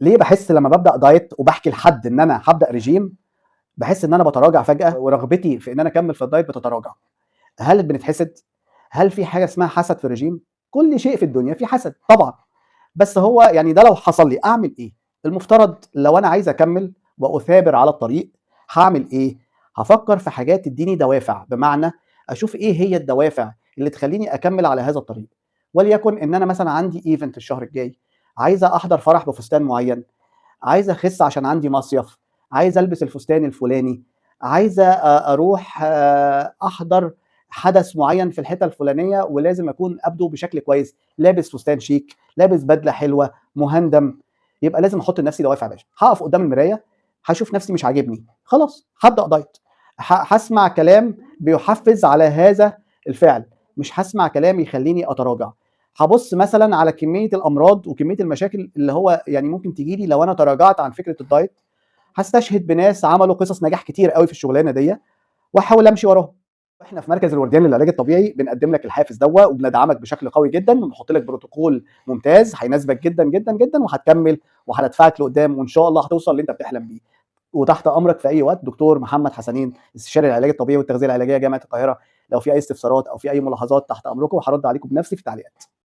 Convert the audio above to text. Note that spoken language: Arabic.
ليه باحس لمّا بابدأ دايت وباحكي لحد إن أنا هابدأ ريجيم، باحس إن أنا باتراجع فجأة ورغبتي في إن أنا أكمّل في الدايت بتتراجع. هل بنتحسد؟ هل في حاجة اسمها حسد في الرجيم؟ كل شيء في الدنيا فيه حسد طبعًا، بس هو يعني ده لو حصل لي أعمل إيه؟ المفترض لو أنا عايز أكمّل وأثابر على الطريق هاعمل إيه؟ هافكّر في حاجات تدّيني دوافع، بمعنى أشوف إيه هي الدوافع اللي تخلّيني أكمّل على هذا الطريق، وليكن إن أنا مثلًا عندي event الشهر الجاي، عايز أحضر فرح بفستان معيّن، عايز أخس عشان عندي مصيف، عايز ألبس الفستان الفلاني، عايز أروح أحضر حدث معين في الحتة الفلانية ولازم أكون أبدو بشكل كويس، لابس فستان شيك، لابس بدلة حلوة، مهندم، يبقى لازم أحط لنفسي دوافع يا باشا، هاقف قدام المراية هاشوف نفسي مش عاجبني، خلاص هابدأ دايت، هاسمع كلام بيحفز على هذا الفعل، مش هاسمع كلام يخليني أتراجع. هابُص مثلًا على كمية الأمراض وكمية المشاكل اللي هو يعني ممكن تيجي لي لو أنا تراجعت عن فكرة الدايت، هاستشهد بناس عملوا قصص نجاح كتير أوي في الشغلانة ديّة، واحاول أمشي وراهم. إحنا في مركز الورديان للعلاج الطبيعي بنقدم لك الحافز دوّة، وبندعمك بشكل قوي جدًا، وبنحط لك بروتوكول ممتاز هيناسبك جدًا، جدًا، جدًا، وهتكمل وهندفعك لقدام، وإن شاء الله هتوصل للي أنت بتحلم بيه. وتحت أمرك في أي وقت، دكتور محمد حسنين، استشاري العلاج الطبيعي والتغذية العلاجية جامعة القاهرة، لو في أي استفسارات أو في أي ملاحظات تحت أمركم، وهارد عليكم بنفسي في التعليقات.